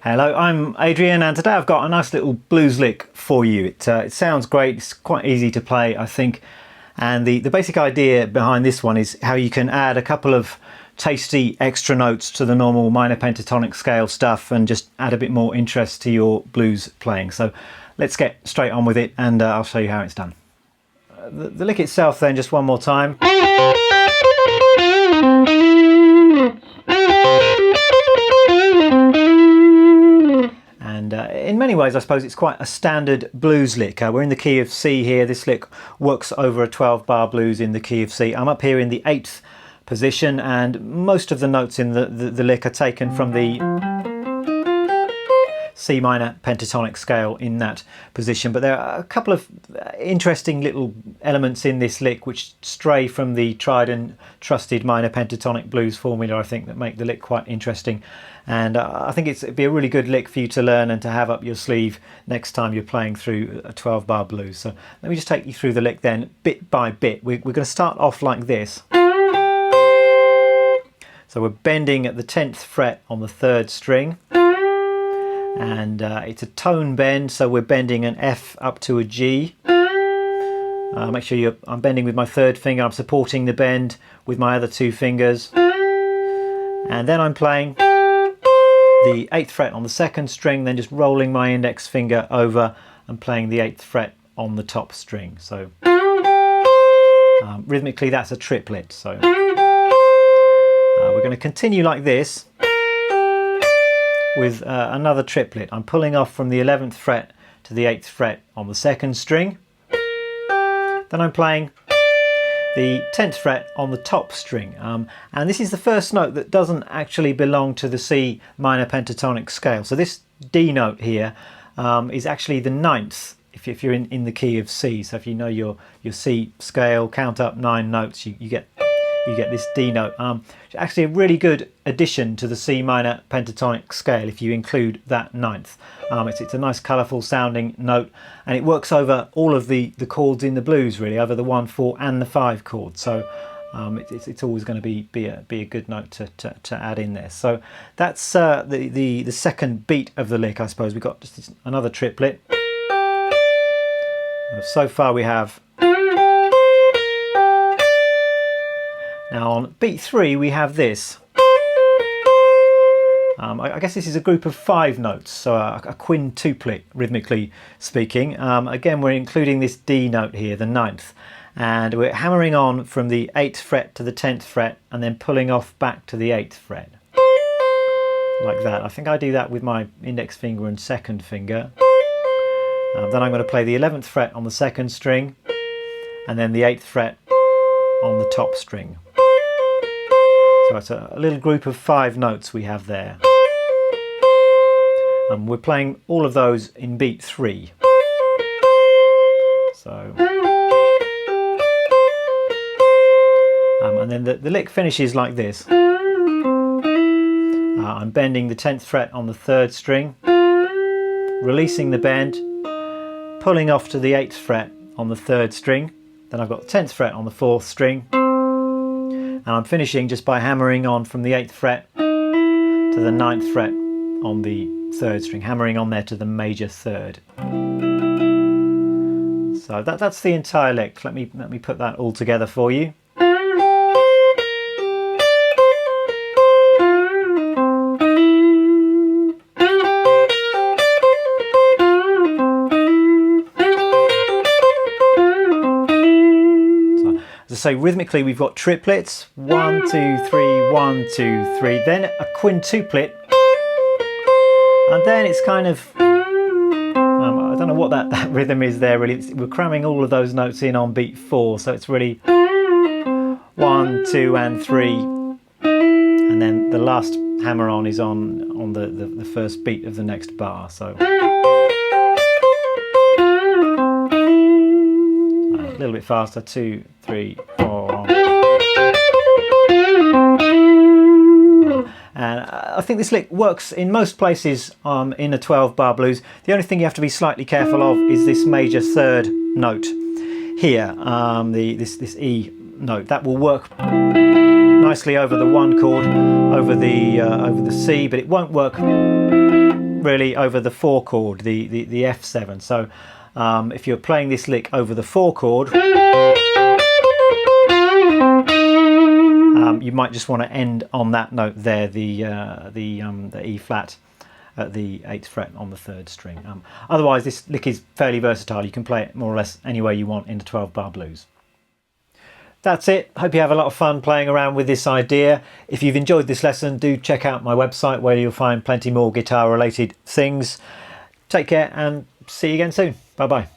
Hello, I'm Adrian, and today I've got a nice little blues lick for you. It sounds great, it's quite easy to play, I think, and the basic idea behind this one is how you can add a couple of tasty extra notes to the normal minor pentatonic scale stuff and just add a bit more interest to your blues playing. So let's get straight on with it, and I'll show you how it's done. The lick itself then, just one more time. And in many ways, I suppose it's quite a standard blues lick. We're in the key of C here. This lick works over a 12-bar blues in the key of C. I'm up here in the 8th position, and most of the notes in the lick are taken from the C minor pentatonic scale in that position. But there are a couple of interesting little elements in this lick which stray from the tried and trusted minor pentatonic blues formula, I think, that make the lick quite interesting. And I think it'd be a really good lick for you to learn and to have up your sleeve next time you're playing through a 12-bar blues. So let me just take you through the lick then, bit by bit. We're going to start off like this. So we're bending at the 10th fret on the 3rd string. And it's a tone bend, so we're bending an F up to a G. Make sure I'm bending with my 3rd finger. I'm supporting the bend with my other 2 fingers. And then I'm playing the 8th fret on the 2nd string, then just rolling my index finger over and playing the 8th fret on the top string. So rhythmically that's a triplet. So we're going to continue like this with another triplet. I'm pulling off from the 11th fret to the 8th fret on the 2nd string. Then I'm playing the 10th fret on the top string, and this is the first note that doesn't actually belong to the C minor pentatonic scale. So this D note here is actually the 9th if you're in the key of C. So if you know your C scale, count up 9 notes, you get this D note. It's actually a really good addition to the C minor pentatonic scale if you include that 9th. It's a nice colourful sounding note, and it works over all of the chords in the blues, really, over the 1, 4 and the 5 chords. So it's always going to be a good note to add in there. So that's the second beat of the lick, I suppose. We've got just another triplet. So far we have. Now on beat 3 we have this. I guess this is a group of 5 notes, so a quintuplet rhythmically speaking. Again, we're including this D note here, the 9th, and we're hammering on from the 8th fret to the 10th fret and then pulling off back to the 8th fret. Like that. I think I do that with my index finger and 2nd finger. Then I'm going to play the 11th fret on the 2nd string and then the 8th fret on the top string. So it's a little group of 5 notes we have there. And we're playing all of those in beat 3. So, and then the lick finishes like this. I'm bending the 10th fret on the 3rd string, releasing the bend, pulling off to the 8th fret on the 3rd string. Then I've got the 10th fret on the 4th string. And I'm finishing just by hammering on from the 8th fret to the 9th fret on the 3rd string, hammering on there to the major 3rd. So that's the entire lick. Let me put that all together for you. So rhythmically we've got triplets, 1, 2, 3, 1, 2, 3, then a quintuplet, and then it's kind of, I don't know what that rhythm is there really. We're cramming all of those notes in on beat 4, so it's really 1, 2 and 3, and then the last hammer on is on the first beat of the next bar. So a little bit faster, 2, 3, 4. And I think this lick works in most places in a 12-bar blues. The only thing you have to be slightly careful of is this major 3rd note here, this E note. That will work nicely over the 1 chord, over the C, but it won't work really over the 4 chord, the F7. So if you're playing this lick over the 4 chord, you might just want to end on that note there, the E flat at the 8th fret on the 3rd string. Otherwise, this lick is fairly versatile. You can play it more or less any way you want in the 12-bar blues. That's it. Hope you have a lot of fun playing around with this idea. If you've enjoyed this lesson, do check out my website where you'll find plenty more guitar related things. Take care and see you again soon. Bye bye.